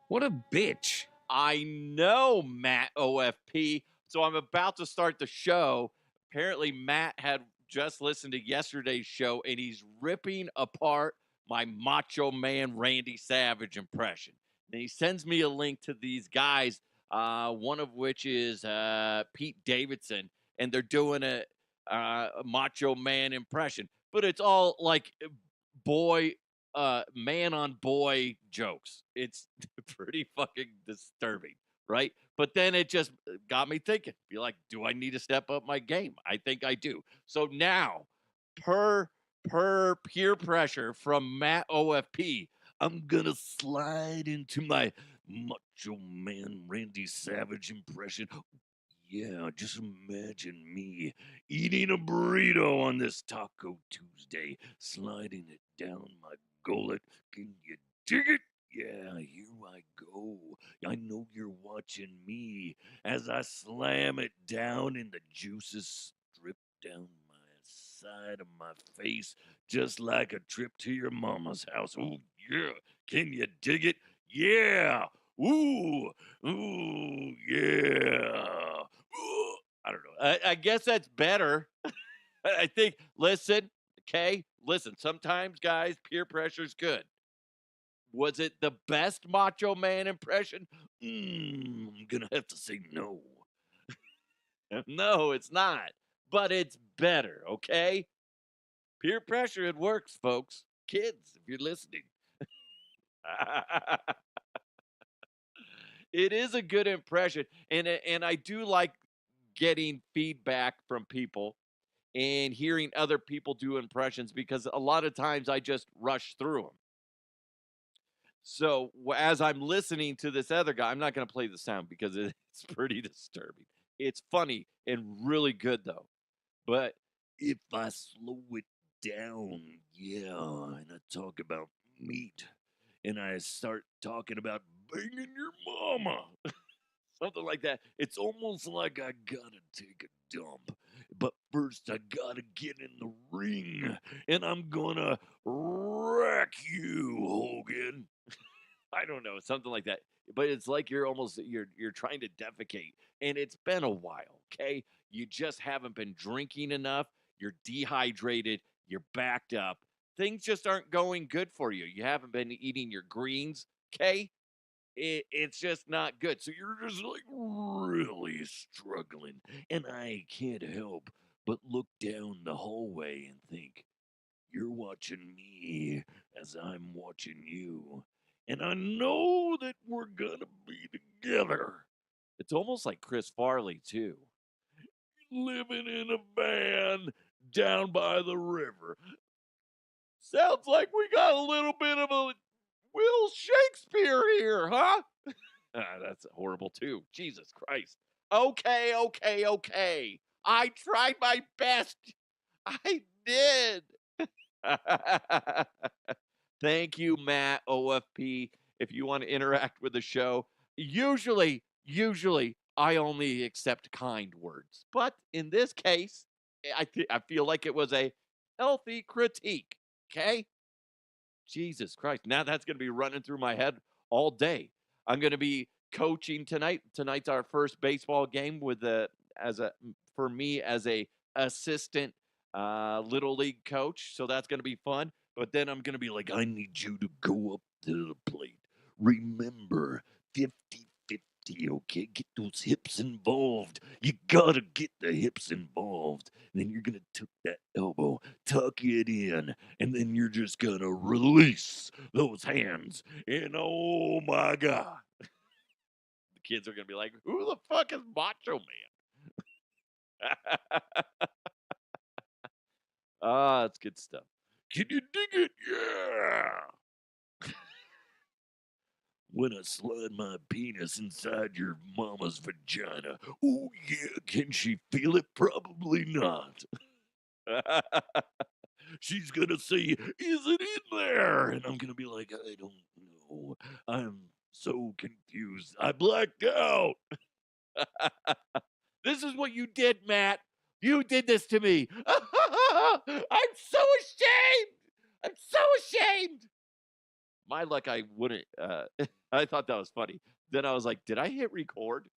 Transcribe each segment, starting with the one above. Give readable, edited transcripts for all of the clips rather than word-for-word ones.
What a bitch. I know, Matt OFP. So I'm about to start the show. Apparently, Matt had just listened to yesterday's show and he's ripping apart my Macho Man Randy Savage impression. And he sends me a link to these guys, one of which is Pete Davidson, and they're doing a Macho Man impression, but it's all like boy man on boy jokes. It's pretty fucking disturbing, right? But then it just got me thinking. Be like, do I need to step up my game? I think I do. So now, per peer pressure from Matt OFP, I'm gonna slide into my Macho Man Randy Savage impression. Yeah, just imagine me eating a burrito on this Taco Tuesday, sliding it down my gullet. Can you dig it? Yeah, here I go. I know you're watching me as I slam it down and the juices strip down my side of my face, just like a trip to your mama's house. Oh, yeah. Can you dig it? Yeah. Ooh. Ooh, yeah. I don't know. I guess that's better. I think, listen, okay, listen, sometimes, guys, peer pressure is good. Was it the best Macho Man impression? I'm going to have to say no. No, it's not, but it's better, okay? Peer pressure, it works, folks. Kids, if you're listening. It is a good impression, and I do like getting feedback from people and hearing other people do impressions because a lot of times I just rush through them. So as I'm listening to this other guy, I'm not going to play the sound because it's pretty disturbing. It's funny and really good though. But if I slow it down, yeah, and I talk about meat and I start talking about banging your mama, something like that. It's almost like I gotta take a dump. But first, I gotta get in the ring, and I'm gonna wreck you, Hogan. I don't know, something like that. But it's like you're trying to defecate, and it's been a while. Okay, you just haven't been drinking enough. You're dehydrated. You're backed up. Things just aren't going good for you. You haven't been eating your greens. Okay, it's just not good. So you're just like really struggling. And I can't help but look down the hallway and think, you're watching me as I'm watching you. And I know that we're going to be together. It's almost like Chris Farley, too. Living in a van down by the river. Sounds like we got a little bit of a Will Shakespeare here, huh? That's horrible too. Jesus Christ. Okay, okay, okay. I tried my best. I did. Thank you, Matt OFP. If you want to interact with the show, usually I only accept kind words, but in this case, I feel like it was a healthy critique. Okay, Jesus Christ. Now that's going to be running through my head all day. I'm going to be coaching tonight. Tonight's our first baseball game with the as a for me as a assistant little league coach. So that's going to be fun. But then I'm going to be like, I need you to go up to the plate. Remember, 50-50, okay? Get those hips involved. You gotta get the hips involved. Then you're gonna tuck that elbow, tuck it in, and then you're just gonna release those hands. And oh my God, the kids are gonna be like, who the fuck is Macho Man? It's good stuff. Can you dig it? Yeah. When I slide my penis inside your mama's vagina. Oh, yeah. Can she feel it? Probably not. She's gonna say, is it in there? And I'm gonna be like, I don't know. I'm so confused. I blacked out. This is what you did, Matt. You did this to me. I'm so ashamed. I'm so ashamed. My luck, I wouldn't. I thought that was funny. Then I was like, did I hit record?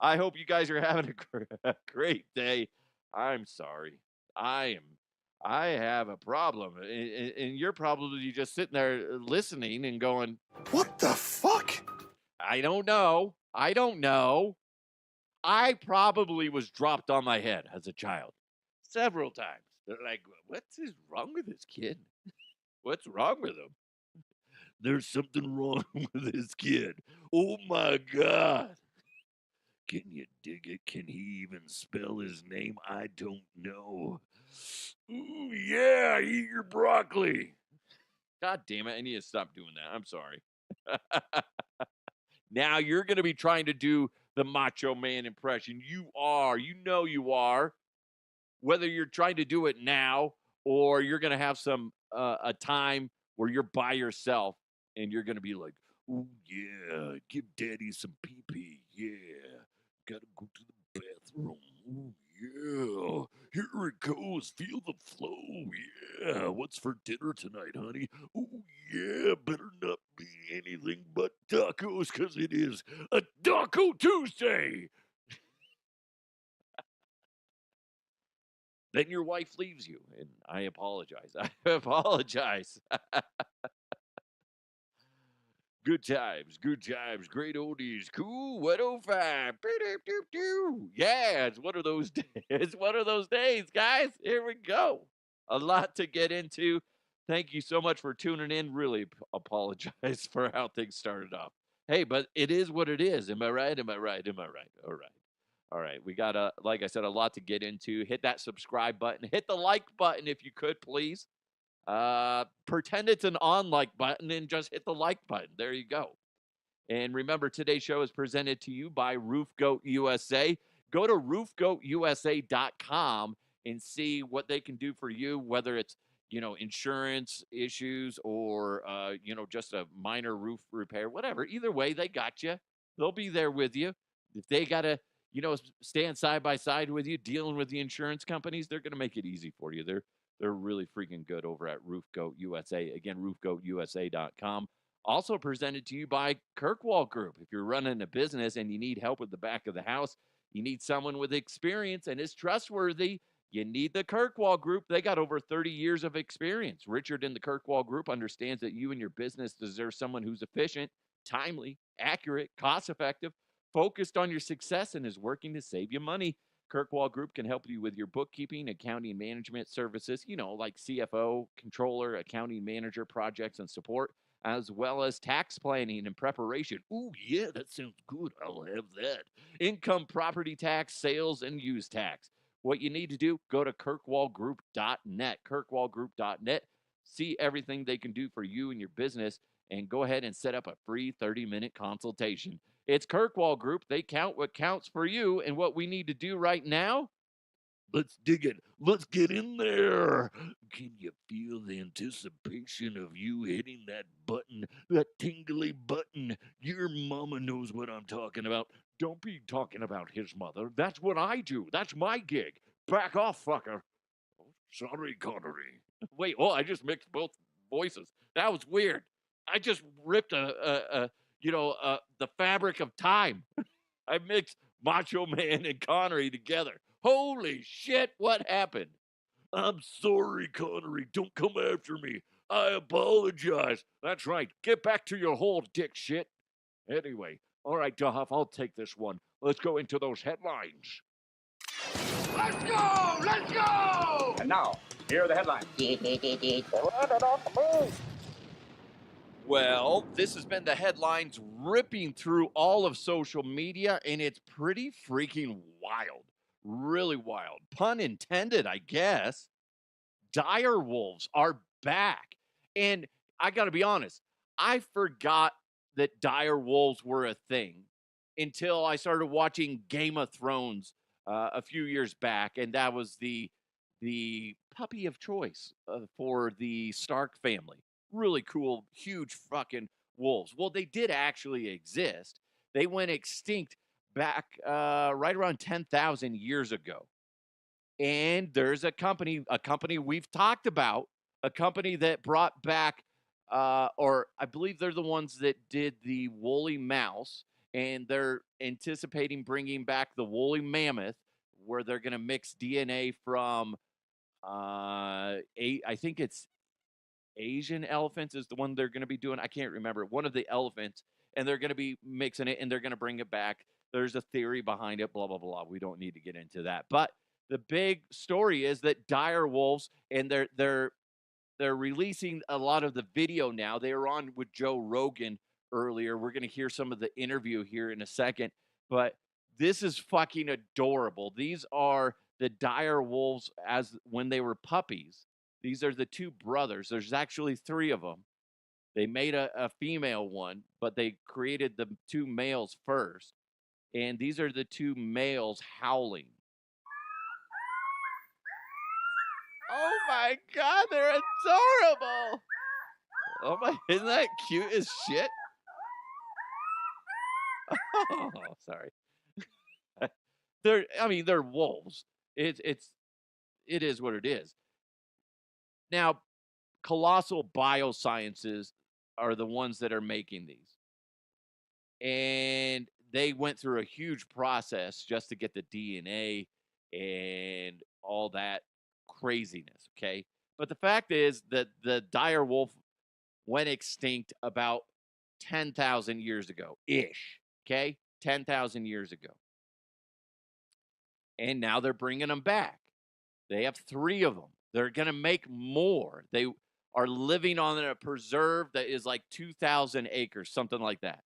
I hope you guys are having a great day. I'm sorry. I am. I have a problem, and you're probably just sitting there listening and going, What the fuck? I don't know. I don't know. I probably was dropped on my head as a child several times. They're like, what's wrong with this kid? What's wrong with him? There's something wrong with this kid. Oh my God. Can you dig it? Can he even spell his name? I don't know. Ooh, yeah, eat your broccoli. God damn it. I need to stop doing that. I'm sorry. Now you're going to be trying to do the Macho Man impression. You are. You know you are. Whether you're trying to do it now or you're going to have some a time where you're by yourself and you're going to be like, oh yeah, give daddy some pee pee. Yeah, gotta go to the bathroom. Oh yeah, here it goes. Feel the flow. Yeah, what's for dinner tonight, honey? Oh yeah, better not be anything but tacos, cause it is a Taco Tuesday. Then your wife leaves you, and I apologize. I apologize. Good times, great oldies, cool 105. Yeah, it's one of those days. It's one of those days, guys. Here we go. A lot to get into. Thank you so much for tuning in. Really apologize for how things started off. Hey, but it is what it is. Am I right? Am I right? Am I right? All right. All right. We got like I said, a lot to get into. Hit that subscribe button. Hit the like button if you could, please. Pretend it's an on like button and just hit the like button. There you go. And remember, today's show is presented to you by Roof Goat USA. Go to roofgoatusa.com and see what they can do for you, whether it's, insurance issues or, just a minor roof repair, whatever. Either way, they got you. They'll be there with you. If they got to, stand side by side with you, dealing with the insurance companies, they're going to make it easy for you. They're really freaking good over at Roof Goat USA. Again, roofgoatusa.com. Also presented to you by Kirkwall Group. If you're running a business and you need help with the back of the house, you need someone with experience and is trustworthy, you need the Kirkwall Group. They got over 30 years of experience. Richard in the Kirkwall Group understands that you and your business deserve someone who's efficient, timely, accurate, cost-effective, focused on your success, and is working to save you money. Kirkwall Group can help you with your bookkeeping, accounting, management services, like CFO, controller, accounting manager projects and support, as well as tax planning and preparation. Ooh, yeah, that sounds good. I'll have that. Income, property tax, sales, and use tax. What you need to do, go to kirkwallgroup.net, kirkwallgroup.net, see everything they can do for you and your business, and go ahead and set up a free 30-minute consultation. It's Kirkwall Group. They count what counts for you, and what we need to do right now, let's dig it. Let's get in there. Can you feel the anticipation of you hitting that button, that tingly button? Your mama knows what I'm talking about. Don't be talking about his mother. That's what I do. That's my gig. Back off, fucker. Oh, sorry, Connery. Wait, I just mixed both voices. That was weird. I just ripped the fabric of time. I mixed Macho Man and Connery together. Holy shit, what happened? I'm sorry, Connery. Don't come after me. I apologize. That's right. Get back to your hole, dick shit. Anyway, all right, DeHuff, I'll take this one. Let's go into those headlines. Let's go! Let's go! And now, here are the headlines. Well, this has been the headlines ripping through all of social media, and it's pretty freaking wild. Really wild. Pun intended, I guess. Dire wolves are back. And I got to be honest, I forgot that dire wolves were a thing until I started watching Game of Thrones a few years back, and that was the puppy of choice for the Stark family. Really cool, huge fucking wolves. Well, they did actually exist. They went extinct back right around 10,000 years ago. And there's a company we've talked about a company that brought back, or I believe they're the ones that did the woolly mouse, and they're anticipating bringing back the woolly mammoth, where they're going to mix DNA from, I think it's Asian elephants is the one they're going to be doing. I can't remember one of the elephants, and they're going to be mixing it, and they're going to bring it back. There's a theory behind it. Blah blah blah. We don't need to get into that, but the big story is that dire wolves, and they're releasing a lot of the video now. They were on with Joe Rogan earlier. We're going to hear some of the interview here in a second, but this is fucking adorable. These are the dire wolves as when they were puppies. These are the two brothers. There's actually three of them. They made a female one, but they created the two males first. And these are the two males howling. Oh my God, they're adorable. Oh my, isn't that cute as shit? Oh, sorry. They're wolves. It is what it is. Now, Colossal Biosciences are the ones that are making these. And they went through a huge process just to get the DNA and all that craziness, okay? But the fact is that the dire wolf went extinct about 10,000 years ago ish, okay? 10,000 years ago. And now they're bringing them back. They have 3 of them. They're going to make more. They are living on a preserve that is like 2,000 acres, something like that.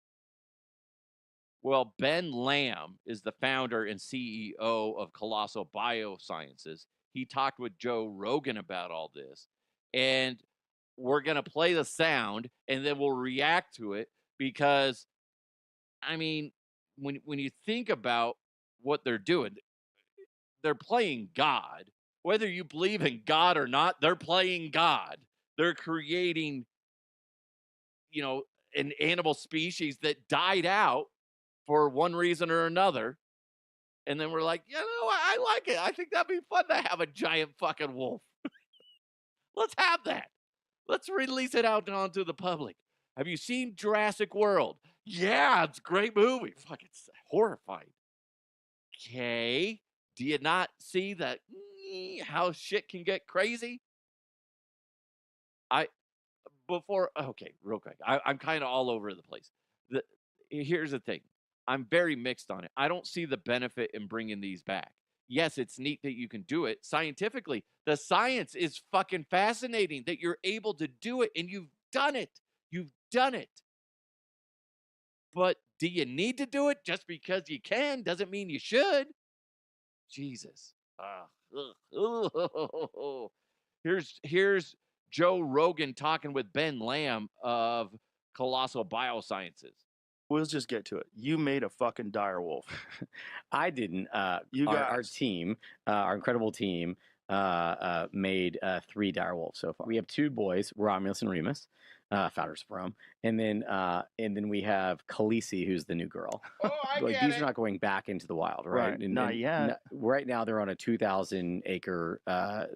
Well, Ben Lamm is the founder and CEO of Colossal Biosciences. He talked with Joe Rogan about all this. And we're going to play the sound, and then we'll react to it because, I mean, when you think about what they're doing, they're playing God. Whether you believe in God or not, they're playing God. They're creating, an animal species that died out for one reason or another. And then we're like, I like it. I think that'd be fun to have a giant fucking wolf. Let's have that. Let's release it out onto the public. Have you seen Jurassic World? Yeah, it's a great movie. Fuck, it's horrifying. Okay. Do you not see that how shit can get crazy? Okay, real quick. I'm kind of all over the place. Here's the thing. I'm very mixed on it. I don't see the benefit in bringing these back. Yes, it's neat that you can do it scientifically. The science is fucking fascinating that you're able to do it, and you've done it. You've done it. But do you need to do it just because you can? Doesn't mean you should. Jesus. Here's Joe Rogan talking with Ben Lamm of Colossal Biosciences. We'll just get to it. You made a fucking dire wolf. I didn't. You Our guys. team, our incredible team, made 3 dire wolves so far. We have 2 boys, Romulus and Remus, founders of Rome, and then we have Khaleesi, who's the new girl. Oh, I Like get these it. are not going back into the wild, right? Right. Not yet. Right now, they're on a 2,000-acre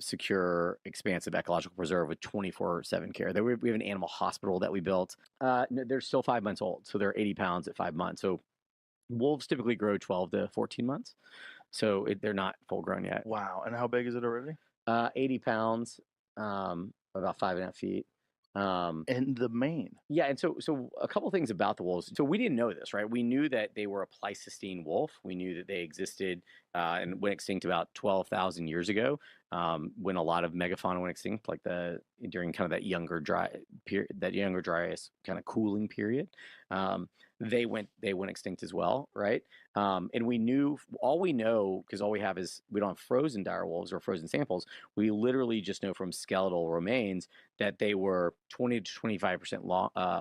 secure, expansive ecological preserve with 24/7 care. We have an animal hospital that we built. No, they're still 5 months old, so they're 80 pounds at 5 months. So wolves typically grow 12 to 14 months, so they're not full grown yet. Wow. And how big is it already? 80 pounds, about 5.5 feet. In the main. Yeah, and so a couple things about the wolves. So we didn't know this, right? We knew that they were a Pleistocene wolf. We knew that they existed and went extinct about 12,000 years ago, when a lot of megafauna went extinct, like during kind of that younger dryas kind of cooling period. They went extinct as well, right? And we know because all we have is we don't have frozen dire wolves or frozen samples. We literally just know from skeletal remains that they were 20 to 25%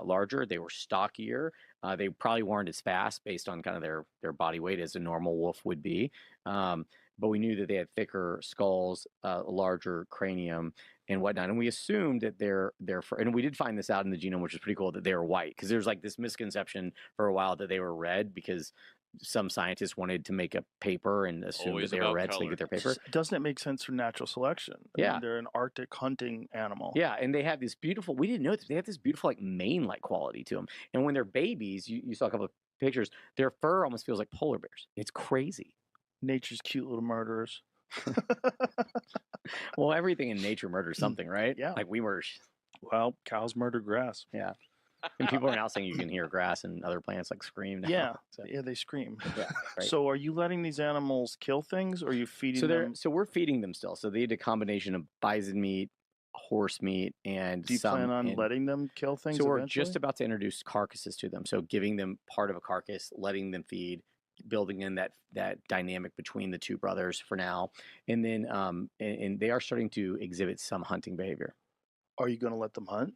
larger. They were stockier. They probably weren't as fast based on kind of their body weight as a normal wolf would be. But we knew that they had thicker skulls, a larger cranium, and whatnot. And we assumed that and we did find this out in the genome, which is pretty cool, that they were white, because there's like this misconception for a while that they were red because some scientists wanted to make a paper and assumed Always that they were about red so they color. get their paper. Doesn't it make sense for natural selection? I Yeah. mean, they're an Arctic hunting animal. Yeah, and they have this beautiful, we didn't know this, they have this beautiful like mane-like quality to them. And when they're babies, you saw a couple of pictures, their fur almost feels like polar bears. It's crazy. Nature's cute little murderers. Well, everything in nature murders something, right? Yeah. Like we murder. Well, cows murder grass. Yeah. And people are now saying you can hear grass and other plants like scream now. Yeah. So, Yeah, they scream. yeah, right. So are you letting these animals kill things, or are you feeding them? So we're feeding them still. So they eat a combination of bison meat, horse meat, and Do you plan on letting them kill things So we're eventually? just about to introduce carcasses to them. So giving them part of a carcass, letting them feed, building in that dynamic between the two brothers for now. And then and they are starting to exhibit some hunting behavior. Are you going to let them hunt?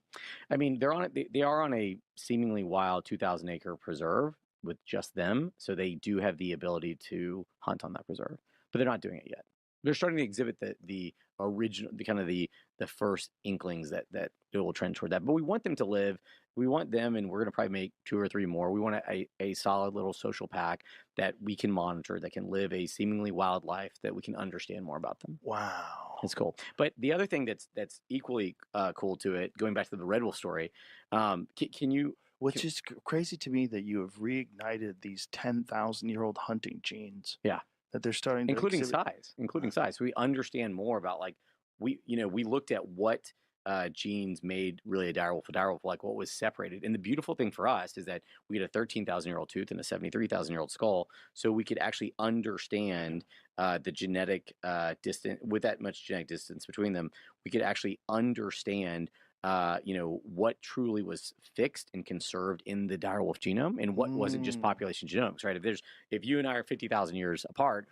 I mean, they are on a seemingly wild 2,000 acre preserve with just them, so they do have the ability to hunt on that preserve, but they're not doing it yet. They're starting to exhibit the original, the first inklings that it will trend toward that. But we want them to live. We want them, and we're going to probably make 2 or 3 more. We want a solid little social pack that we can monitor, that can live a seemingly wild life, that we can understand more about them. Wow. It's cool. But the other thing that's equally cool to it, going back to the Red Wolf story, can you? Which is crazy to me that you have reignited these 10,000-year-old hunting genes. Yeah. That they're starting to including exhibit. size. So we understand more about like we looked at what genes made really a direwolf, like what was separated. And the beautiful thing for us is that we had a 13,000-year-old tooth and a 73,000-year-old skull, so we could actually understand the genetic distance. With that much genetic distance between them, we could actually understand what truly was fixed and conserved in the direwolf genome and what wasn't just population genomics, right? If you and I are 50,000 years apart,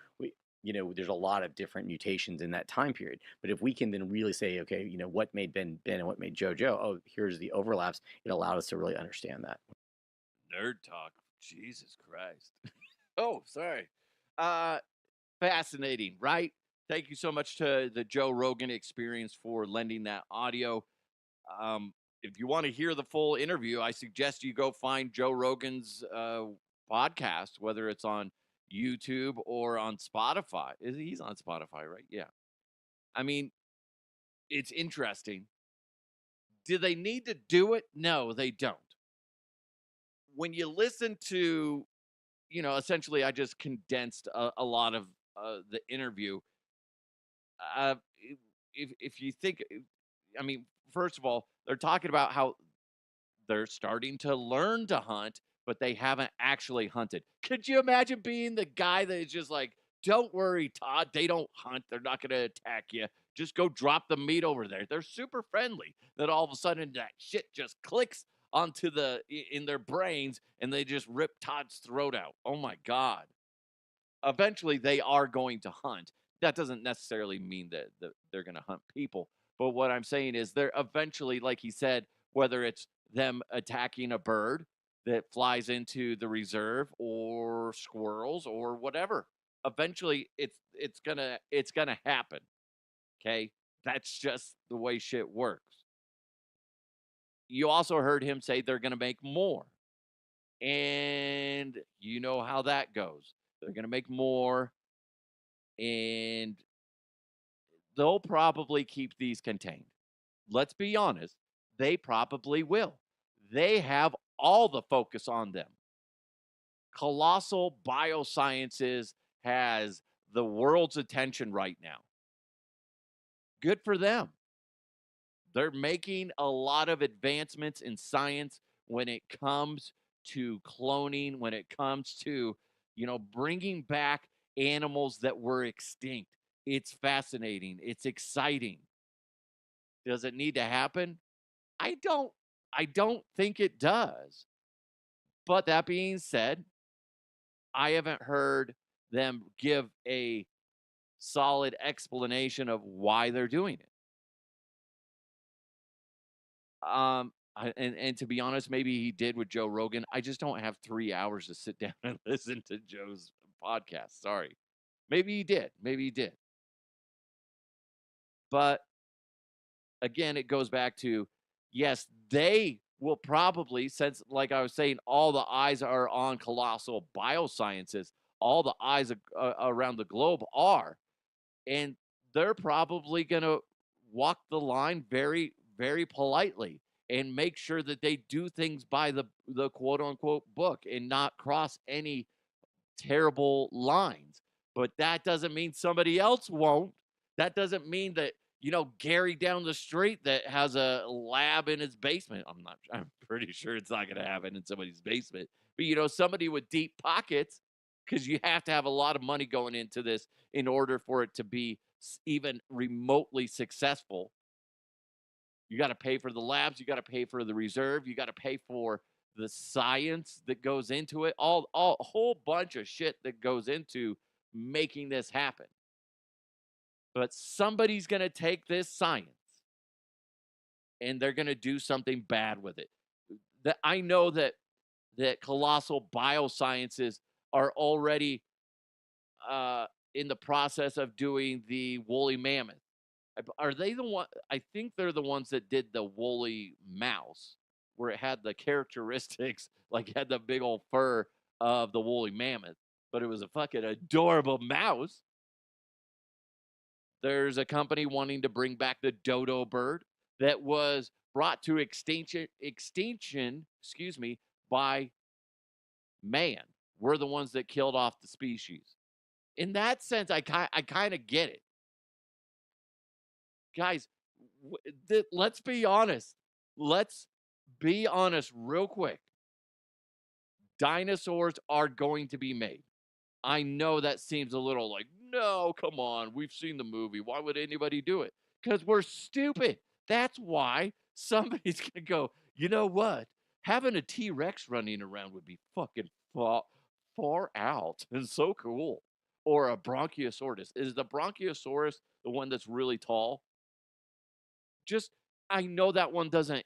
there's a lot of different mutations in that time period. But if we can then really say, okay, what made Ben and what made Joe, oh, here's the overlaps, it allowed us to really understand that. Nerd talk. Jesus Christ. Oh, sorry. Fascinating, right? Thank you so much to the Joe Rogan Experience for lending that audio. If you want to hear the full interview, I suggest you go find Joe Rogan's podcast, whether it's on YouTube or on Spotify. He's on Spotify, right? Yeah. I mean, it's interesting. Do they need to do it? No, they don't. When you listen to, essentially, I just condensed a lot of the interview. If you think, I mean, first of all, they're talking about how they're starting to learn to hunt, but they haven't actually hunted. Could you imagine being the guy that is just like, don't worry, Todd, they don't hunt. They're not going to attack you. Just go drop the meat over there. They're super friendly. That all of a sudden that shit just clicks onto in their brains and they just rip Todd's throat out. Oh my God. Eventually they are going to hunt. That doesn't necessarily mean that they're going to hunt people. But what I'm saying is they're eventually, like he said, whether it's them attacking a bird that flies into the reserve or squirrels or whatever, eventually it's gonna happen. Okay, that's just the way shit works. You also heard him say they're gonna make more, and you know how that goes. They're gonna make more, and they'll probably keep these contained. Let's be honest, they probably will. They have all the focus on them. Colossal Biosciences has the world's attention right now. Good for them. They're making a lot of advancements in science when it comes to cloning, when it comes to, bringing back animals that were extinct. It's fascinating. It's exciting. Does it need to happen? I don't think it does. But that being said, I haven't heard them give a solid explanation of why they're doing it. And to be honest, maybe he did with Joe Rogan. I just don't have 3 hours to sit down and listen to Joe's podcast. Sorry. Maybe he did. Maybe he did. But again, it goes back to, yes, they will probably, since, like I was saying, all the eyes are on Colossal Biosciences, all the eyes around the globe are, and they're probably going to walk the line very, very politely and make sure that they do things by the quote unquote book and not cross any terrible lines. But that doesn't mean somebody else won't. That doesn't mean that, Gary down the street that has a lab in his basement. I'm pretty sure it's not going to happen in somebody's basement. But, somebody with deep pockets, because you have to have a lot of money going into this in order for it to be even remotely successful. You got to pay for the labs. You got to pay for the reserve. You got to pay for the science that goes into it. A whole bunch of shit that goes into making this happen. But somebody's going to take this science and they're going to do something bad with it. I know that Colossal Biosciences are already in the process of doing the woolly mammoth. Are they the one? I think they're the ones that did the woolly mouse, where it had the characteristics, like it had the big old fur of the woolly mammoth, but it was a fucking adorable mouse. There's a company wanting to bring back the dodo bird that was brought to extinction, by man. We're the ones that killed off the species. In that sense, I kind of get it. Guys, let's be honest. Let's be honest real quick. Dinosaurs are going to be made. I know that seems a little like, no, come on. We've seen the movie. Why would anybody do it? Because we're stupid. That's why somebody's going to go, you know what? Having a T-Rex running around would be fucking far out and so cool. Or a Bronchiosaurus. Is the Bronchiosaurus the one that's really tall? I know that one doesn't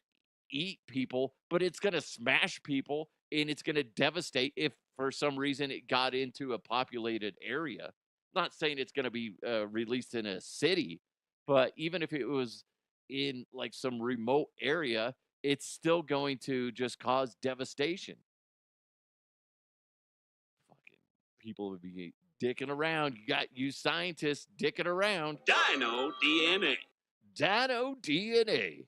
eat people, but it's going to smash people and it's going to devastate if for some reason it got into a populated area. Not saying it's going to be released in a city, but even if it was in like some remote area, it's still going to just cause devastation. Fucking people would be dicking around. You got you scientists dicking around. Dino DNA. Dino DNA.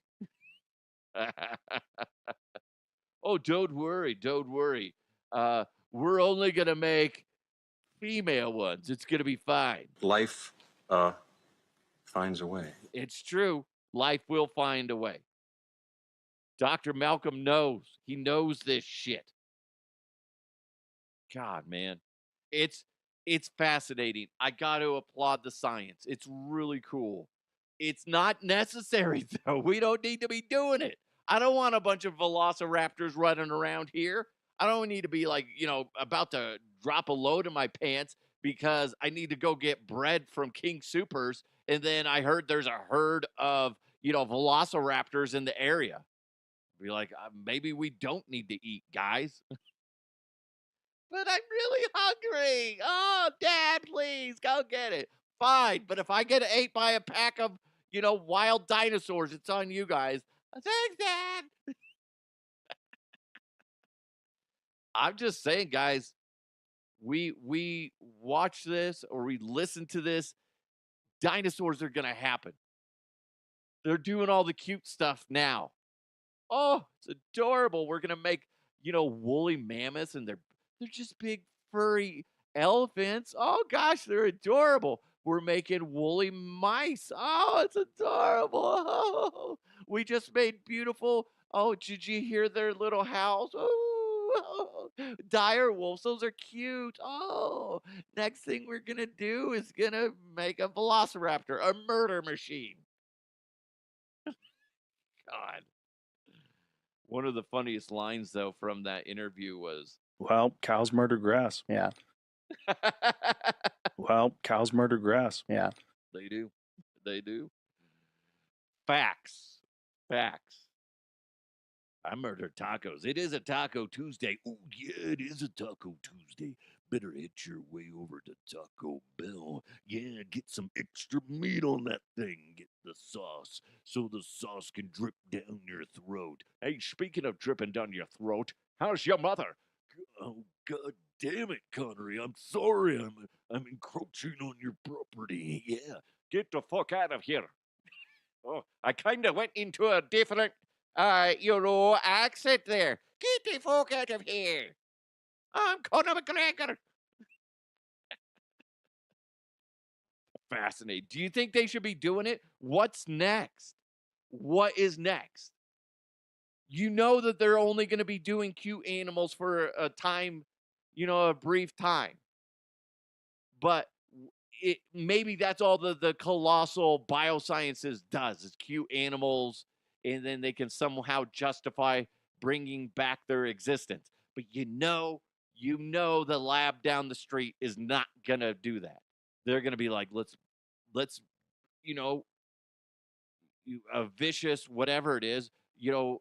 Oh, don't worry. We're only going to make female ones. It's going to be fine. Life finds a way. It's true. Life will find a way. Dr. Malcolm knows. He knows this shit. God, man. It's fascinating. I got to applaud the science. It's really cool. It's not necessary, though. We don't need to be doing it. I don't want a bunch of velociraptors running around here. I don't need to be like, about to drop a load in my pants because I need to go get bread from King Supers. And then I heard there's a herd of, velociraptors in the area. Be like, maybe we don't need to eat, guys. But I'm really hungry. Oh, Dad, please go get it. Fine. But if I get ate by a pack of, wild dinosaurs, it's on you guys. Thanks, Dad. I'm just saying, guys, we watch this or we listen to this. Dinosaurs are going to happen. They're doing all the cute stuff now. Oh, it's adorable. We're going to make, woolly mammoths, and they're just big furry elephants. Oh gosh, they're adorable. We're making woolly mice. Oh, it's adorable. Oh, we just made beautiful. Oh, did you hear their little howls? Oh, dire wolves. Those are cute. Oh, next thing we're going to do is going to make a velociraptor, a murder machine. God. One of the funniest lines, though, from that interview was, well, cows murder grass. Yeah. Well, cows murder grass. Yeah. They do. They do. Facts. I murdered tacos. It is a Taco Tuesday. Oh, yeah, it is a Taco Tuesday. Better hit your way over to Taco Bell. Yeah, get some extra meat on that thing. Get the sauce so the sauce can drip down your throat. Hey, speaking of dripping down your throat, how's your mother? Oh, God damn it, Connery. I'm sorry. I'm encroaching on your property. Yeah. Get the fuck out of here. Oh, I kind of went into a different, accent there. Get the fuck out of here. I'm Conor McGregor. Fascinating. Do you think they should be doing it? What's next? What is next? You know that they're only going to be doing cute animals for a time, a brief time. But maybe that's all the Colossal Biosciences does is cute animals, and then they can somehow justify bringing back their existence. But the lab down the street is not going to do that. They're going to be like, let's, a vicious, whatever it is,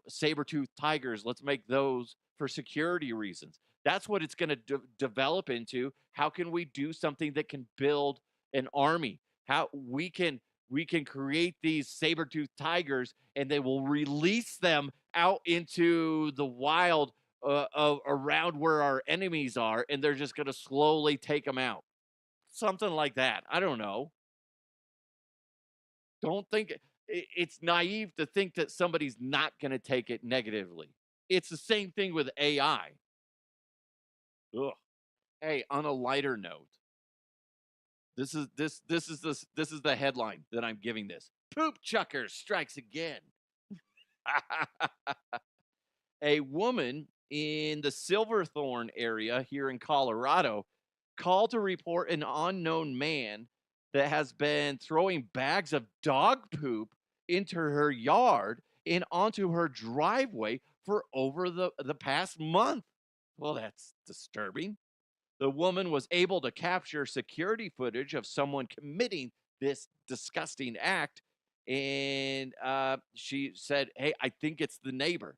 saber-toothed tigers. Let's make those for security reasons. That's what it's going to develop into. How can we do something that can build an army? How we can create these saber-toothed tigers, and they will release them out into the wild around where our enemies are, and they're just going to slowly take them out. Something like that. I don't know. Don't think it's naive to think that somebody's not going to take it negatively. It's the same thing with AI. Ugh. Hey, on a lighter note, this is the headline that I'm giving this. Poop chucker strikes again. A woman in the Silverthorn area here in Colorado called to report an unknown man that has been throwing bags of dog poop into her yard and onto her driveway for over the past month. Well, that's disturbing. The woman was able to capture security footage of someone committing this disgusting act, and she said, hey, I think it's the neighbor.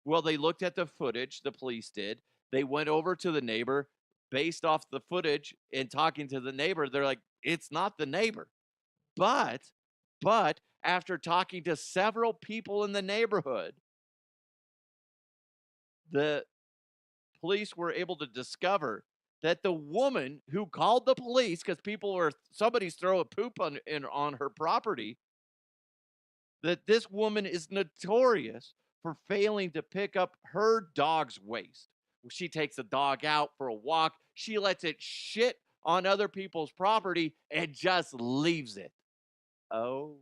Well, they looked at the footage, the police did. They went over to the neighbor. Based off the footage and talking to the neighbor, they're like, it's not the neighbor. But after talking to several people in the neighborhood, the police were able to discover that the woman who called the police, because somebody's throwing poop on her property, that this woman is notorious for failing to pick up her dog's waste. She takes the dog out for a walk. She lets it shit on other people's property and just leaves it. Oh,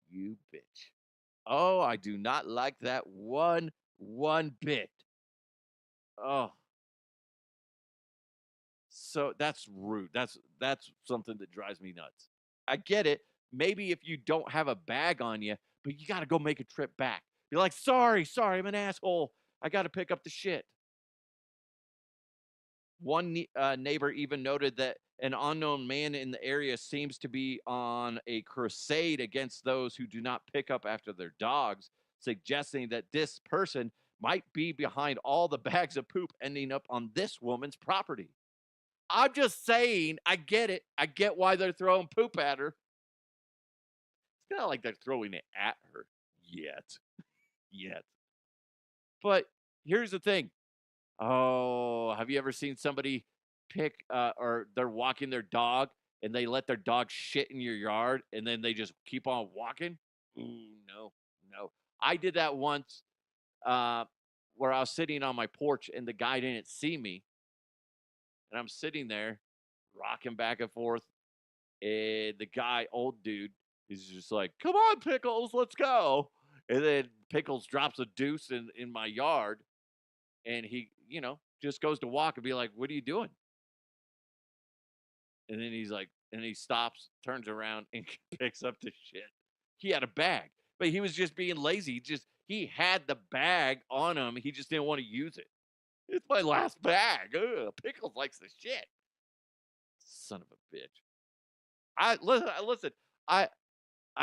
you bitch. Oh, I do not like that one bit. Oh. So that's rude. That's something that drives me nuts. I get it. Maybe if you don't have a bag on you, but you got to go make a trip back. You're like, sorry, I'm an asshole. I got to pick up the shit. One neighbor even noted that an unknown man in the area seems to be on a crusade against those who do not pick up after their dogs, suggesting that this person might be behind all the bags of poop ending up on this woman's property. I'm just saying, I get it. I get why they're throwing poop at her. It's not like they're throwing it at her yet. But here's the thing. Oh, have you ever seen somebody pick or they're walking their dog and they let their dog shit in your yard and then they just keep on walking? Ooh, no. I did that once where I was sitting on my porch and the guy didn't see me. And I'm sitting there rocking back and forth. And the guy, old dude, is just like, come on, Pickles, let's go. And then Pickles drops a deuce in my yard. And he, just goes to walk and be like, what are you doing? And then he's like, and he stops, turns around, and picks up the shit. He had a bag, but he was just being lazy. He had the bag on him. He just didn't want to use it. It's my last bag. Ugh, Pickles likes the shit. Son of a bitch. Listen. I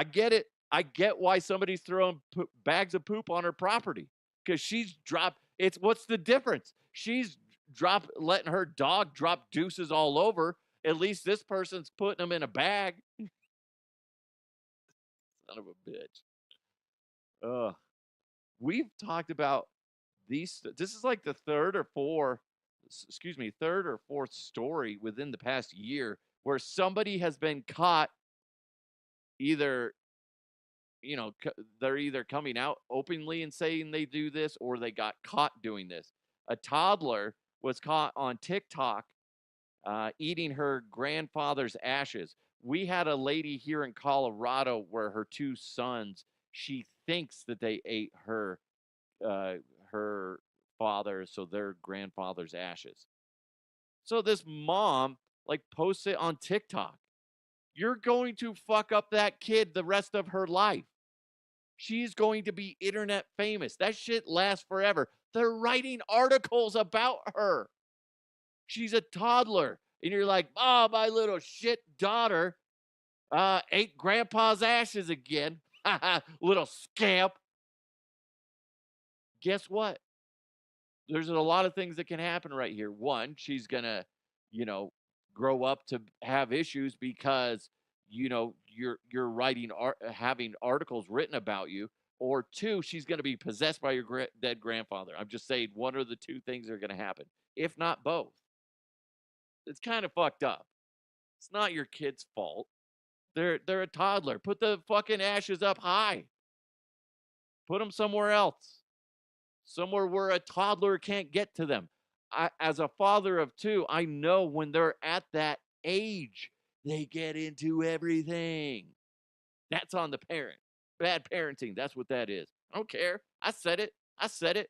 get it. I get why somebody's throwing bags of poop on her property because what's the difference? She's letting her dog drop deuces all over. At least this person's putting them in a bag. Son of a bitch. We've talked about these. This is like the third or fourth story within the past year where somebody has been caught either, they're either coming out openly and saying they do this or they got caught doing this. A toddler was caught on TikTok eating her grandfather's ashes. We had a lady here in Colorado where her two sons, she thinks that they ate her father, so their grandfather's ashes. So this mom like posts it on TikTok. You're going to fuck up that kid the rest of her life. She's going to be internet famous. That shit lasts forever. They're writing articles about her. She's a toddler. And you're like, oh, my little shit daughter ate grandpa's ashes again. Little scamp. Guess what? There's a lot of things that can happen right here. One, she's going to, grow up to have issues because, you're having articles written about you. Or two, she's going to be possessed by your dead grandfather. I'm just saying one or the two things are going to happen, if not both. It's kind of fucked up. It's not your kid's fault. They're a toddler. Put the fucking ashes up high. Put them somewhere else. Somewhere where a toddler can't get to them. As a father of two, I know when they're at that age, they get into everything. That's on the parent. Bad parenting. That's what that is. I don't care. I said it.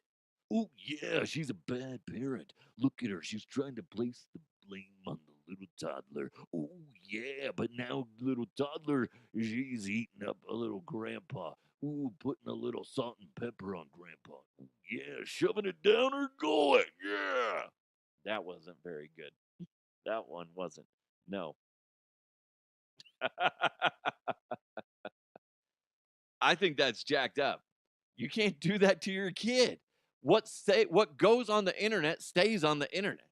Oh, yeah, she's a bad parent. Look at her. She's trying to place the blame on the little toddler. Oh, yeah, but now little toddler, she's eating up a little grandpa. Ooh, putting a little salt and pepper on grandpa. Ooh, yeah, shoving it down her gullet. Yeah. That wasn't very good. That one wasn't. No. I think that's jacked up. You can't do that to your kid. What goes on the internet stays on the internet.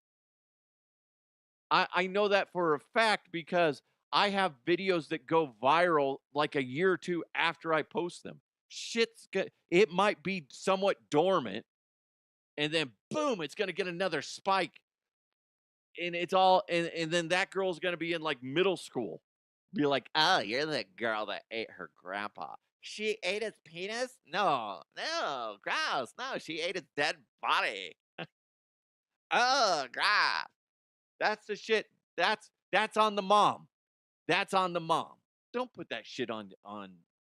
I know that for a fact because I have videos that go viral like a year or two after I post them. It might be somewhat dormant, and then boom, it's gonna get another spike. And it's all and then that girl's gonna be in like middle school. Be like, oh, you're the girl that ate her grandpa. She ate his penis? No, gross. No, she ate his dead body. Oh, gross. That's the shit. That's on the mom. That's on the mom. Don't put that shit on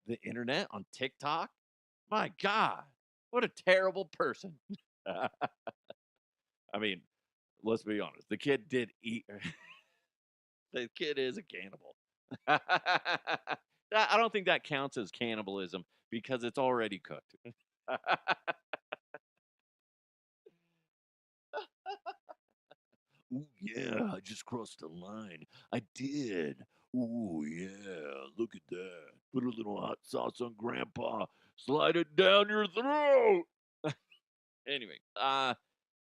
the internet, on TikTok. My God, what a terrible person. I mean, let's be honest. The kid did eat. The kid is a cannibal. I don't think that counts as cannibalism because it's already cooked. Ooh, yeah, I just crossed the line. I did. Ooh, yeah, look at that. Put a little hot sauce on grandpa. Slide it down your throat. Anyway,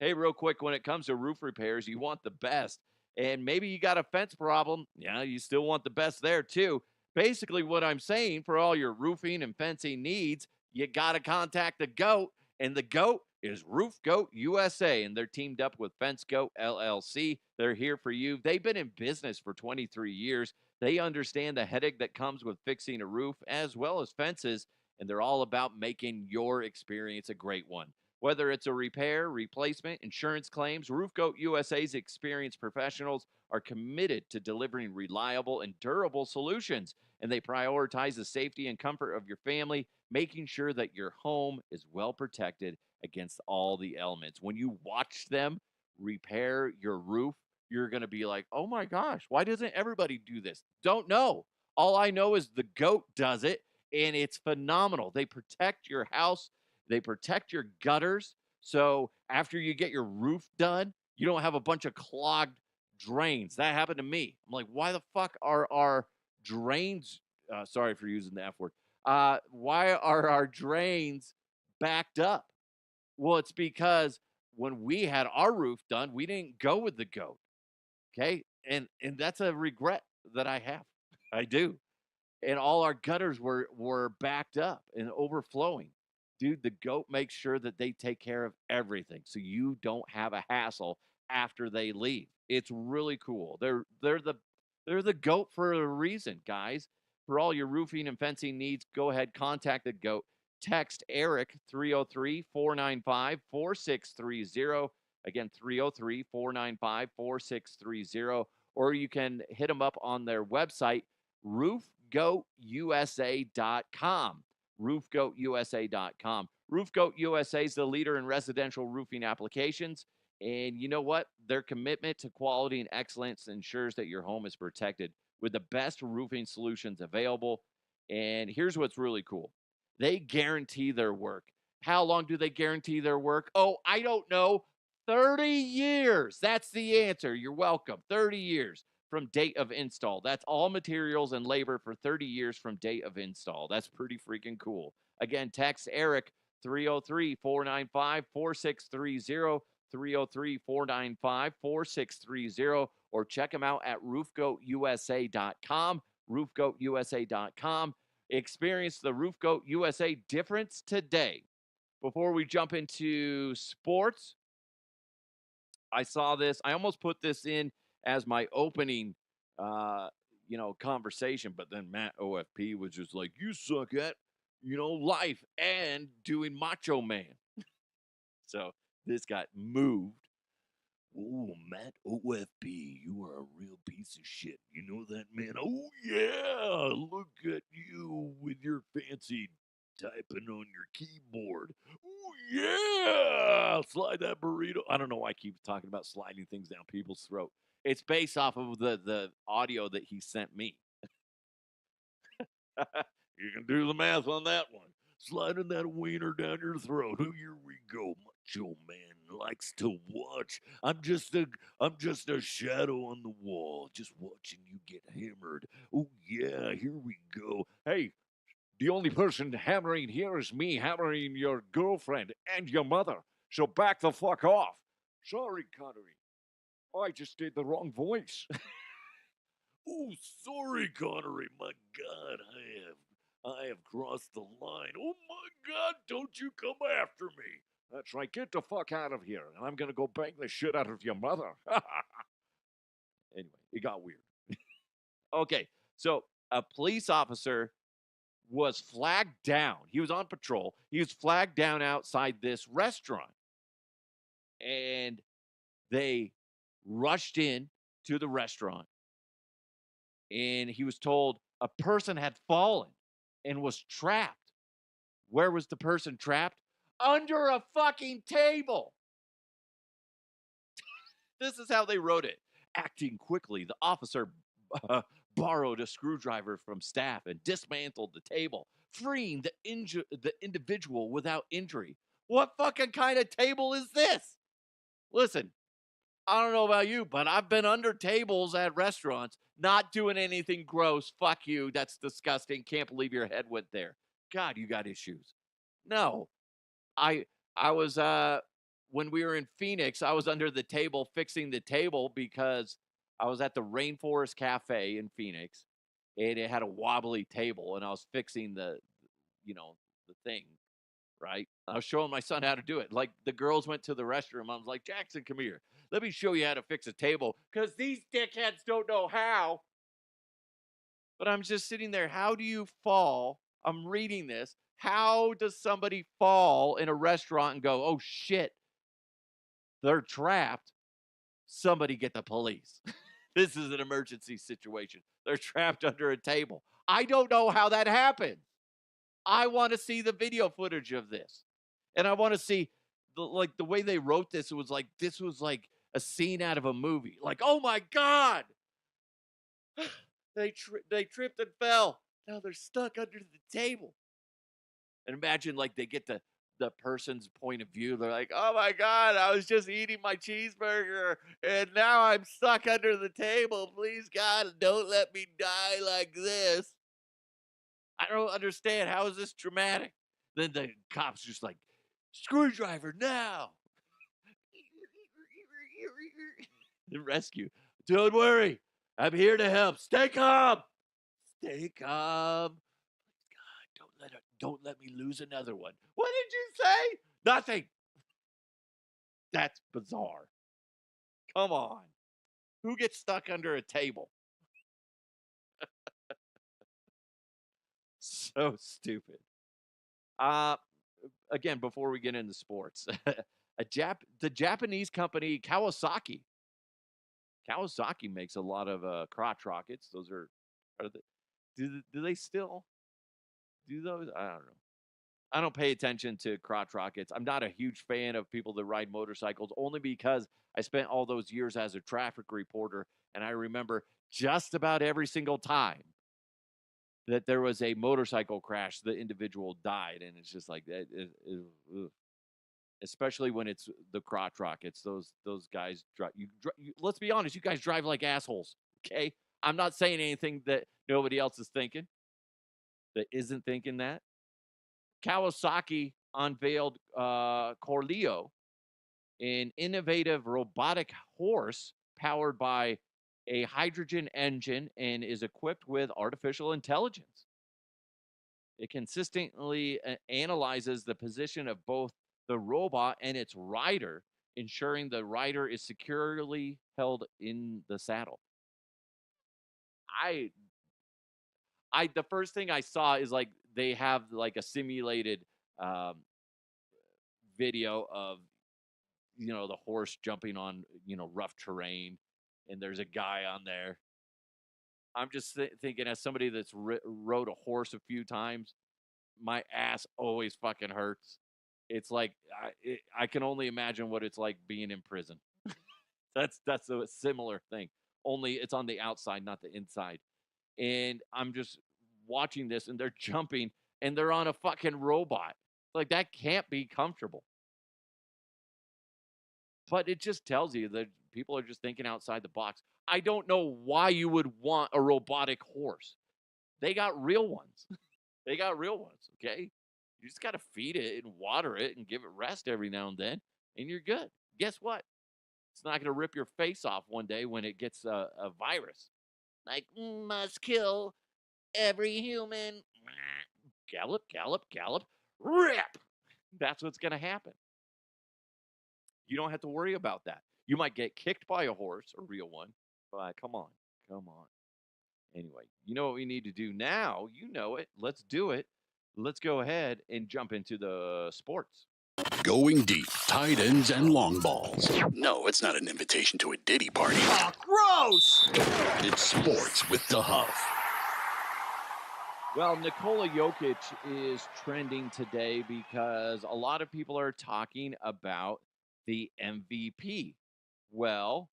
hey, real quick, when it comes to roof repairs, you want the best. And maybe you got a fence problem. Yeah, you still want the best there too. Basically, what I'm saying for all your roofing and fencing needs, you got to contact the GOAT. And the GOAT is Roof Goat USA. And they're teamed up with Fence Goat LLC. They're here for you. They've been in business for 23 years. They understand the headache that comes with fixing a roof as well as fences. And they're all about making your experience a great one. Whether it's a repair, replacement, insurance claims, Roof Goat USA's experienced professionals are committed to delivering reliable and durable solutions, and they prioritize the safety and comfort of your family, making sure that your home is well protected against all the elements. When you watch them repair your roof, you're going to be like, oh my gosh, why doesn't everybody do this? Don't know. All I know is the GOAT does it, and it's phenomenal. They protect your house. They protect your gutters. So after you get your roof done, you don't have a bunch of clogged drains. That happened to me. I'm like, why the fuck are our drains, sorry for using the F word, why are our drains backed up? Well, it's because when we had our roof done, we didn't go with the GOAT. Okay. And that's a regret that I have. I do. and all our gutters were backed up and overflowing. Dude, the goat makes sure that they take care of everything so you don't have a hassle after they leave. It's really cool. They're the goat for a reason, guys. For all your roofing and fencing needs, go ahead, contact the goat. Text Eric 303-495-4630. Again, 303-495-4630. Or you can hit them up on their website, roofgoatusa.com. roofgoatusa.com. Roof Goat USA is the leader in residential roofing applications. And you know what? Their commitment to quality and excellence ensures that your home is protected with the best roofing solutions available. And here's what's really cool. They guarantee their work. How long do they guarantee their work? Oh, I don't know. 30 years. That's the answer. You're welcome. 30 years from date of install. That's all materials and labor for 30 years from date of install. That's pretty freaking cool. Again, text Eric 303-495-4630, 303-495-4630, or check them out at roofgoatusa.com, roofgoatusa.com. Experience the Roof Goat USA difference today. Before we jump into sports, I saw this. I almost put this in as my opening, conversation, but then Matt OFP was just like, "You suck at, life and doing Macho Man." So this got moved. Oh, Matt OFP, you are a real piece of shit. You know that, man? Oh, yeah. Look at you with your fancy typing on your keyboard. Oh, yeah. Slide that burrito. I don't know why I keep talking about sliding things down people's throat. It's based off of the audio that he sent me. You can do the math on that one. Sliding that wiener down your throat. Oh, here we go. Macho Man likes to watch. I'm just a shadow on the wall, just watching you get hammered. Oh yeah, here we go. Hey, the only person hammering here is me hammering your girlfriend and your mother. So back the fuck off. Sorry, Connery. I just did the wrong voice. Oh, sorry, Connery. My God, I have crossed the line. Oh my God, don't you come after me. That's right, get the fuck out of here, and I'm gonna go bang the shit out of your mother. Anyway, it got weird. Okay, so a police officer was flagged down. He was on patrol. He was flagged down outside this restaurant. And they rushed in to the restaurant. And he was told a person had fallen and was trapped. Where was the person trapped? Under a fucking table. This is how they wrote it. Acting quickly, the officer borrowed a screwdriver from staff and dismantled the table, freeing the individual without injury. What fucking kind of table is this? Listen, I don't know about you, but I've been under tables at restaurants, not doing anything gross. Fuck you. That's disgusting. Can't believe your head went there. God, you got issues. No. I was when we were in Phoenix, I was under the table fixing the table because I was at the Rainforest Cafe in Phoenix, and it had a wobbly table, and I was fixing the thing, right? I was showing my son how to do it. Like, the girls went to the restroom. I was like, Jackson, come here. Let me show you how to fix a table, because these dickheads don't know how. But I'm just sitting there. How do you fall? I'm reading this. How does somebody fall in a restaurant and go, oh, shit, they're trapped? Somebody get the police. This is an emergency situation. They're trapped under a table. I don't know how that happened. I want to see the video footage of this. And I want to see the way they wrote this. This was like a scene out of a movie. Like, oh my God. They tripped and fell. Now they're stuck under the table. And imagine, like, they get the person's point of view. They're like, oh my God, I was just eating my cheeseburger and now I'm stuck under the table. Please, God, don't let me die like this. I don't understand. How is this traumatic? Then the cop's just like, screwdriver now. The rescue. Don't worry. I'm here to help. Stay calm. think of. God, don't let me lose another one. What did you say? Nothing. That's bizarre. Come on. Who gets stuck under a table? So stupid. Again, before we get into sports, the Japanese company Kawasaki. Kawasaki makes a lot of crotch rockets. Those are do they still do those? I don't know. I don't pay attention to crotch rockets. I'm not a huge fan of people that ride motorcycles, only because I spent all those years as a traffic reporter, and I remember just about every single time that there was a motorcycle crash, the individual died, and it's just like that. Especially when it's the crotch rockets. Those guys drive. Let's be honest, you guys drive like assholes. Okay, I'm not saying anything that nobody else is thinking. That isn't thinking that. Kawasaki unveiled Corleo, an innovative robotic horse powered by a hydrogen engine and is equipped with artificial intelligence. It consistently analyzes the position of both the robot and its rider, ensuring the rider is securely held in the saddle. The first thing I saw is like they have like a simulated video of the horse jumping on rough terrain, and there's a guy on there. I'm just thinking, as somebody that's rode a horse a few times, my ass always fucking hurts. It's like I can only imagine what it's like being in prison. That's a similar thing. Only it's on the outside, not the inside. And I'm just watching this, and they're jumping, and they're on a fucking robot. Like, that can't be comfortable. But it just tells you that people are just thinking outside the box. I don't know why you would want a robotic horse. They got real ones. Okay? You just got to feed it and water it and give it rest every now and then, and you're good. Guess what? It's not going to rip your face off one day when it gets a virus. Like, must kill every human. Gallop, gallop, gallop, rip. That's what's going to happen. You don't have to worry about that. You might get kicked by a horse, a real one, but come on. Anyway, you know what we need to do now? You know it. Let's do it. Let's go ahead and jump into the sports. Going deep, tight ends and long balls. No, it's not an invitation to a Diddy party. Oh, gross! It's sports with DeHuff. Well, Nikola Jokic is trending today because a lot of people are talking about the MVP. Well,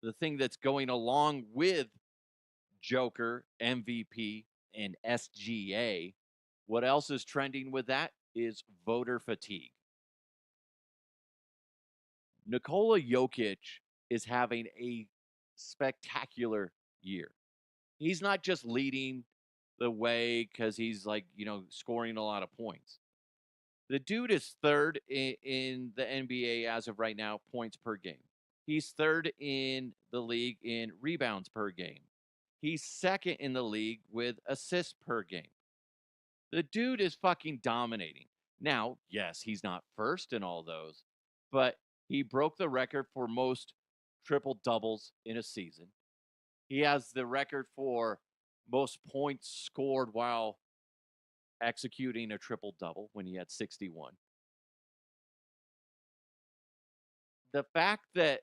the thing that's going along with Joker, MVP, and SGA, what else is trending with that is voter fatigue. Nikola Jokic is having a spectacular year. He's not just leading the way because he's scoring a lot of points. The dude is third in the NBA as of right now, points per game. He's third in the league in rebounds per game. He's second in the league with assists per game. The dude is fucking dominating. Now, yes, he's not first in all those, but he broke the record for most triple doubles in a season. He has the record for most points scored while executing a triple double when he had 61. The fact that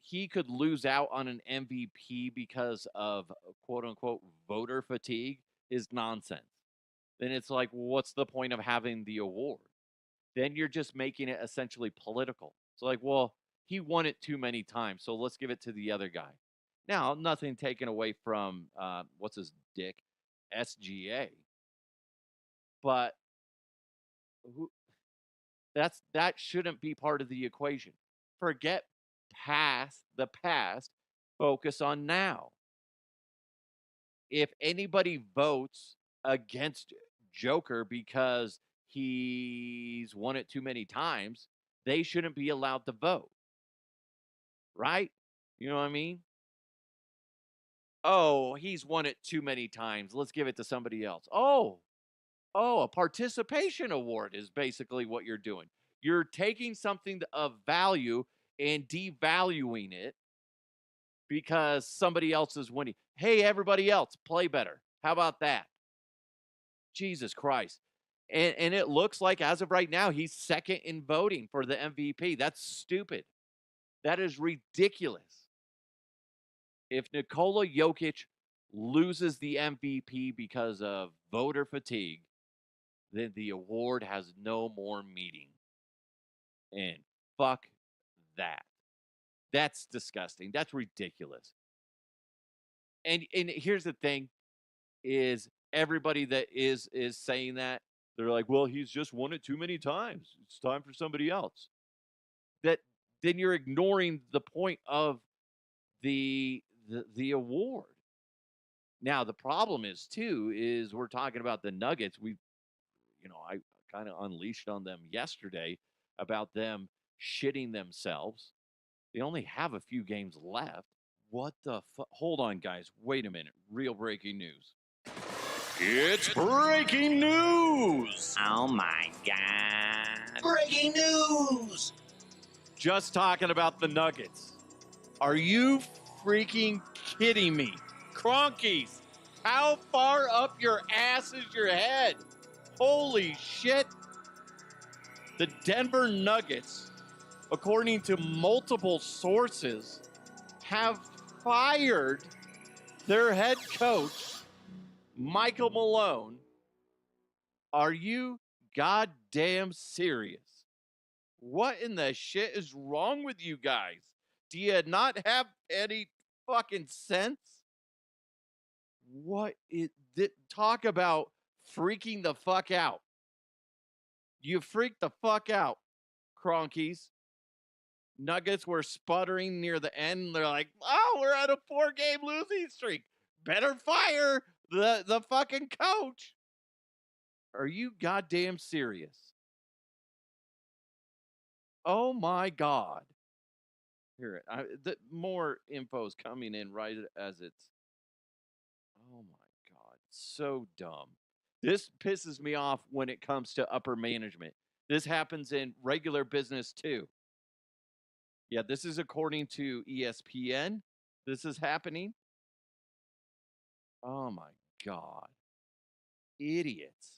he could lose out on an MVP because of quote unquote voter fatigue is nonsense. Then it's like, well, what's the point of having the award? Then you're just making it essentially political. It's like, well, he won it too many times, so let's give it to the other guy. Now, nothing taken away from what's his dick, SGA, but that shouldn't be part of the equation. Forget the past, focus on now. If anybody votes against Joker because he's won it too many times, they shouldn't be allowed to vote. Right? You know what I mean? Oh, he's won it too many times. Let's give it to somebody else. Oh, a participation award is basically what you're doing. You're taking something of value and devaluing it because somebody else is winning. Hey, everybody else, play better. How about that? Jesus Christ. And it looks like as of right now, he's second in voting for the MVP. That's stupid. That is ridiculous. If Nikola Jokic loses the MVP because of voter fatigue, then the award has no more meaning. And fuck that. That's disgusting. That's ridiculous. And here's the thing is everybody that is saying that, they're like, well, he's just won it too many times. It's time for somebody else. That then you're ignoring the point of the award. Now, the problem is too, is we're talking about the Nuggets. I kind of unleashed on them yesterday about them shitting themselves. They only have a few games left. What the fuck? Hold on, guys. Wait a minute. Real breaking news. It's breaking news! Oh my God. Breaking news! Just talking about the Nuggets. Are you freaking kidding me? Cronkies, how far up your ass is your head? Holy shit. The Denver Nuggets, according to multiple sources, have fired their head coach, Michael Malone. Are you goddamn serious? What in the shit is wrong with you guys? Do you not have any fucking sense? Talk about freaking the fuck out. You freaked the fuck out, Cronkies. Nuggets were sputtering near the end. They're like, oh, we're on a 4-game losing streak. Better fire the fucking coach. Are you goddamn serious? Oh my God. Here, the more info's coming in right as it's. Oh my God. So dumb. This pisses me off when it comes to upper management. This happens in regular business too. Yeah, this is according to ESPN. This is happening. Oh my God. Idiots.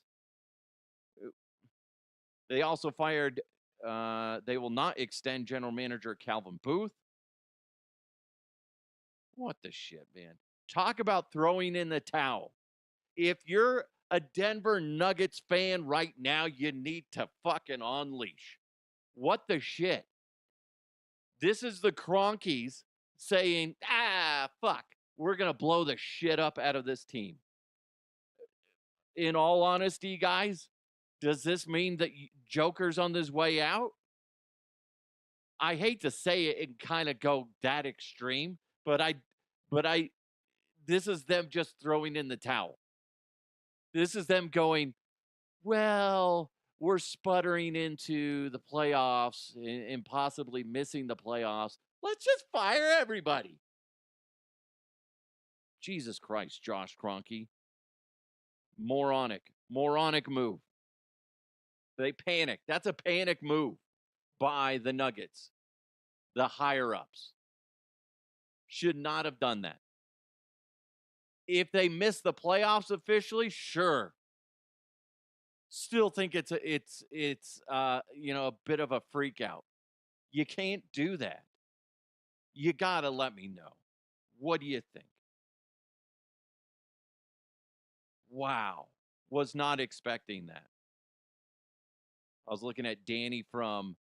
They also fired, they will not extend general manager Calvin Booth. What the shit, man? Talk about throwing in the towel. If you're a Denver Nuggets fan right now, you need to fucking unleash. What the shit? This is the Cronkies saying, fuck, we're going to blow the shit up out of this team. In all honesty, guys, does this mean that Joker's on his way out? I hate to say it and kind of go that extreme, but this is them just throwing in the towel. This is them going, well, we're sputtering into the playoffs and possibly missing the playoffs. Let's just fire everybody. Jesus Christ, Josh Kroenke. Moronic move. They panic. That's a panic move by the Nuggets. The higher-ups should not have done that. If they miss the playoffs officially, sure. Still think it's a bit of a freak out. You can't do that. You got to let me know. What do you think? Wow. Was not expecting that. I was looking at Danny Bailey from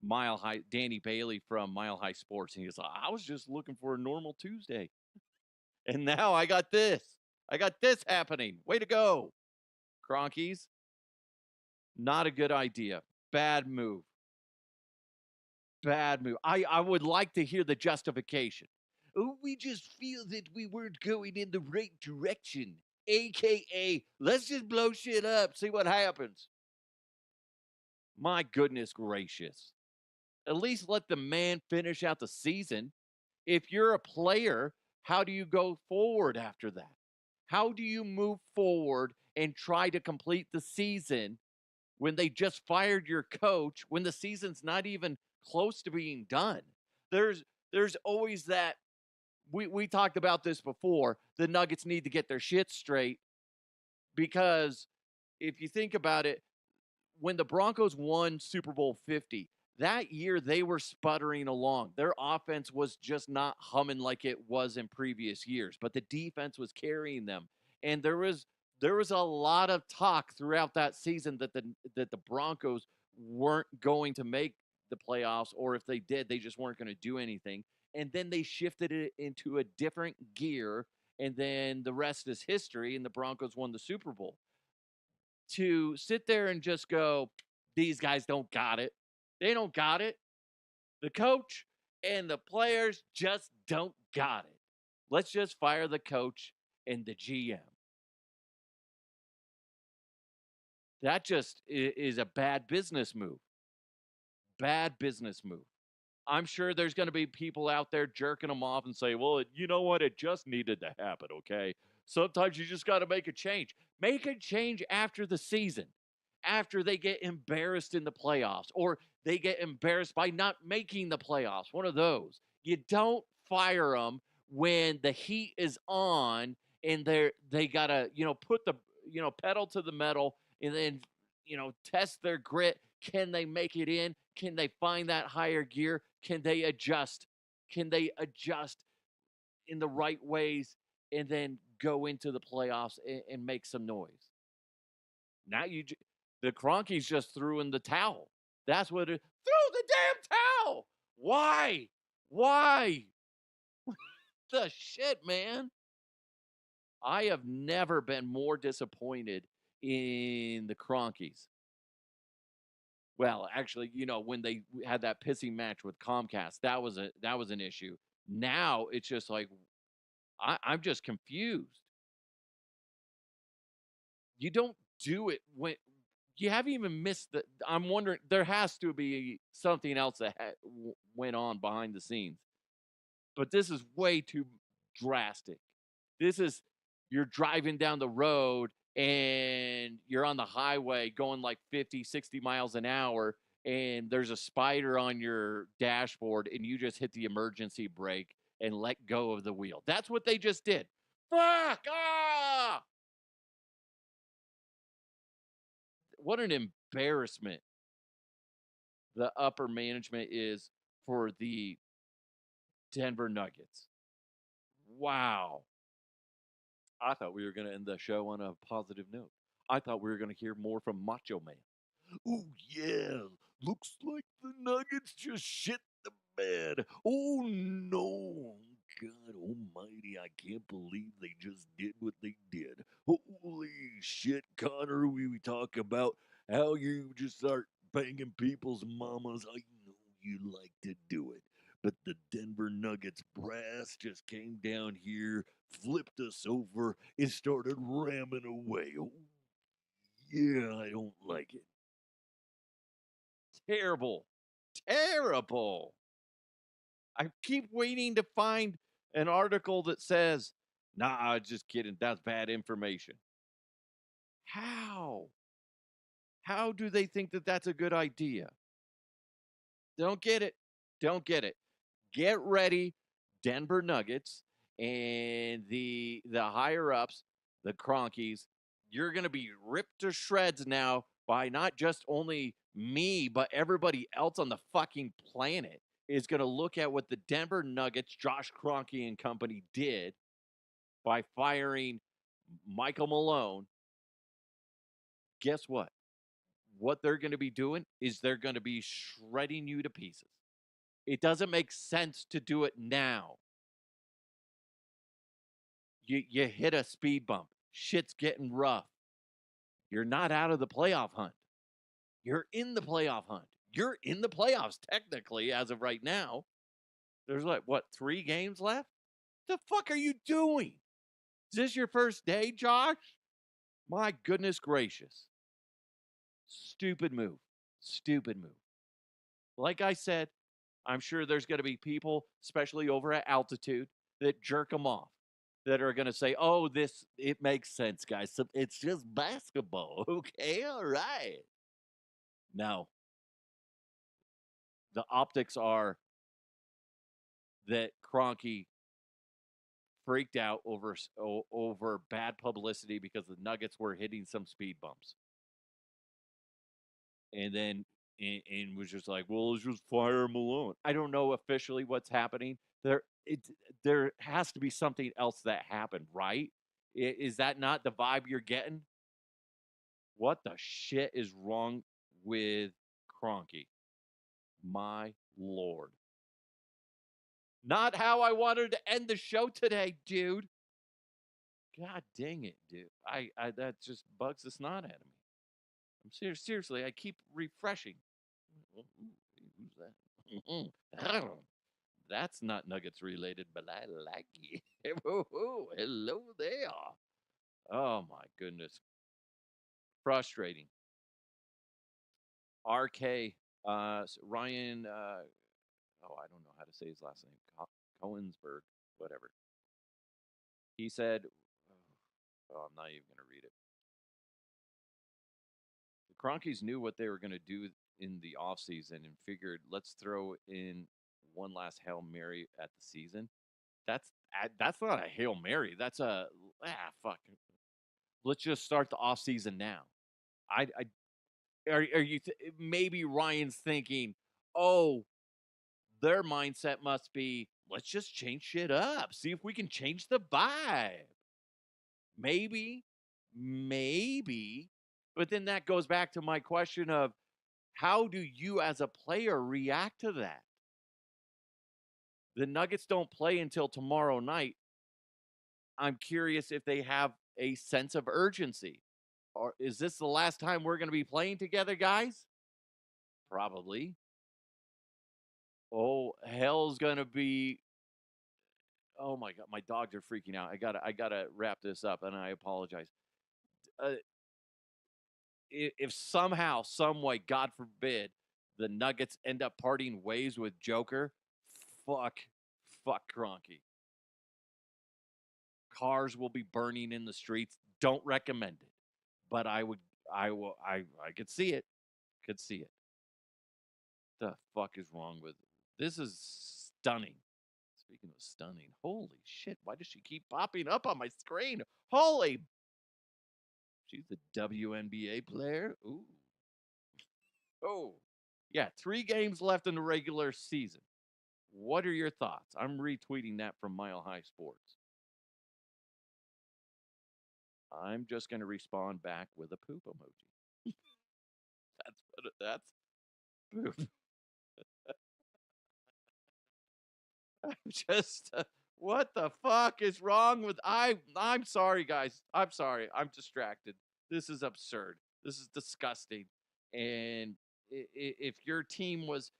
Mile High Sports, and he was like, I was just looking for a normal Tuesday. And now I got this. I got this happening. Way to go, Cronkies. Not a good idea. Bad move. Bad move. I would like to hear the justification. Oh, we just feel that we weren't going in the right direction. AKA, let's just blow shit up, see what happens. My goodness gracious. At least let the man finish out the season. If you're a player How do you go forward after that? How do you move forward and try to complete the season when they just fired your coach, when the season's not even close to being done? There's always that. We talked about this before. The Nuggets need to get their shit straight, because if you think about it, when the Broncos won Super Bowl 50, that year they were sputtering along. Their offense was just not humming like it was in previous years, but the defense was carrying them. And there was a lot of talk throughout that season that the Broncos weren't going to make the playoffs, or if they did, they just weren't going to do anything. And then they shifted it into a different gear, and then the rest is history, and the Broncos won the Super Bowl. To sit there and just go, these guys don't got it. They don't got it. The coach and the players just don't got it. Let's just fire the coach and the GM. That just is a bad business move. Bad business move. I'm sure there's going to be people out there jerking them off and say, well, you know what? It just needed to happen, okay? Sometimes you just got to make a change. Make a change after the season, after they get embarrassed in the playoffs, or they get embarrassed by not making the playoffs. One of those. You don't fire them when the heat is on and they got to, put the, pedal to the metal, and then, test their grit. Can they make it in? Can they find that higher gear? Can they adjust? Can they adjust in the right ways and then go into the playoffs and make some noise? Now the Cronkies just threw in the towel. That's what it threw the damn towel. Why? Why? The shit, man. I have never been more disappointed in the Cronkies. Well, actually, when they had that pissing match with Comcast, that was an issue. Now it's just like I'm just confused. You don't do it when you haven't even missed the. I'm wondering, there has to be something else that went on behind the scenes, but this is way too drastic. This is, you're driving down the road and you're on the highway going like 50, 60 miles an hour, and there's a spider on your dashboard and you just hit the emergency brake and let go of the wheel. That's what they just did. Fuck! Ah! What an embarrassment the upper management is for the Denver Nuggets. Wow. I thought we were going to end the show on a positive note. I thought we were going to hear more from Macho Man. Oh, yeah. Looks like the Nuggets just shit the bed. Oh, no. God almighty, I can't believe they just did what they did. Holy shit, Connor. We talk about how you just start banging people's mamas. I know you like to do it. But the Denver Nuggets brass just came down here, flipped us over, and started ramming away. Oh, yeah, I don't like it. Terrible. Terrible. I keep waiting to find an article that says, nah, just kidding. That's bad information. How? How do they think that that's a good idea? Don't get it. Don't get it. Get ready, Denver Nuggets and the higher ups, the Cronkies. You're going to be ripped to shreds now by not just only me, but everybody else on the fucking planet is going to look at what the Denver Nuggets, Josh Kroenke and company did by firing Michael Malone. Guess what? What they're going to be doing is they're going to be shredding you to pieces. It doesn't make sense to do it now. You hit a speed bump. Shit's getting rough. You're not out of the playoff hunt. You're in the playoff hunt. You're in the playoffs, technically, as of right now. There's like, 3 games left? The fuck are you doing? Is this your first day, Josh? My goodness gracious. Stupid move. Stupid move. Like I said, I'm sure there's going to be people, especially over at Altitude, that jerk them off, that are going to say, "Oh, it makes sense, guys. So it's just basketball." Okay, all right. No, the optics are that Kroenke freaked out over bad publicity because the Nuggets were hitting some speed bumps, and then and was just like, "Well, let's just fire Malone." I don't know officially what's happening there. There has to be something else that happened, right? Is that not the vibe you're getting? What the shit is wrong with Kroenke? My lord. Not how I wanted to end the show today, dude. God dang it, dude. I that just bugs the snot out of me. I'm seriously, I keep refreshing. Who's that? That's not Nuggets related, but I like it. Hello there. Oh my goodness. Frustrating. RK, Ryan, I don't know how to say his last name. Cohensberg, whatever. He said, I'm not even going to read it. The Kroenkes knew what they were going to do in the offseason and figured, let's throw in one last Hail Mary at the season. That's not a Hail Mary. That's fuck. Let's just start the offseason now. Are you maybe Ryan's thinking, oh, their mindset must be, let's just change shit up. See if we can change the vibe. Maybe. But then that goes back to my question of, how do you as a player react to that? The Nuggets don't play until tomorrow night. I'm curious if they have a sense of urgency. Or is this the last time we're going to be playing together, guys? Probably. Oh, hell's going to be. Oh my God, my dogs are freaking out. I gotta wrap this up, and I apologize. If somehow, some way, God forbid, the Nuggets end up parting ways with Joker, fuck Kroenke. Cars will be burning in the streets. Don't recommend it, but I could see it. Could see it. The fuck is wrong with it? This is stunning. Speaking of stunning, holy shit! Why does she keep popping up on my screen? Holy, she's the WNBA player. Ooh, oh, yeah. 3 games left in the regular season. What are your thoughts? I'm retweeting that from Mile High Sports. I'm just going to respond back with a poop emoji. That's poop. I'm just what the fuck is wrong with I'm sorry, guys. I'm sorry. I'm distracted. This is absurd. This is disgusting. And if your team was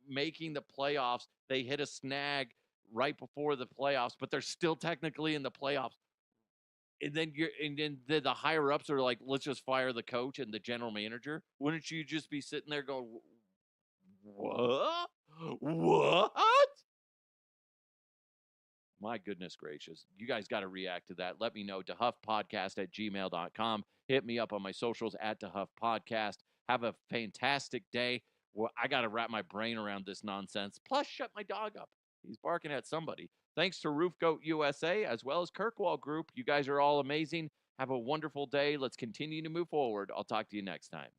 making the playoffs, they hit a snag right before the playoffs, but they're still technically in the playoffs. And then the higher ups are like, let's just fire the coach and the general manager. Wouldn't you just be sitting there going, what? What? My goodness gracious. You guys got to react to that. Let me know. DeHuffPodcast@gmail.com. Hit me up on my socials @DeHuffPodcast. Have a fantastic day. Well, I got to wrap my brain around this nonsense. Plus, shut my dog up. He's barking at somebody. Thanks to Roof Goat USA as well as Kirkwall Group. You guys are all amazing. Have a wonderful day. Let's continue to move forward. I'll talk to you next time.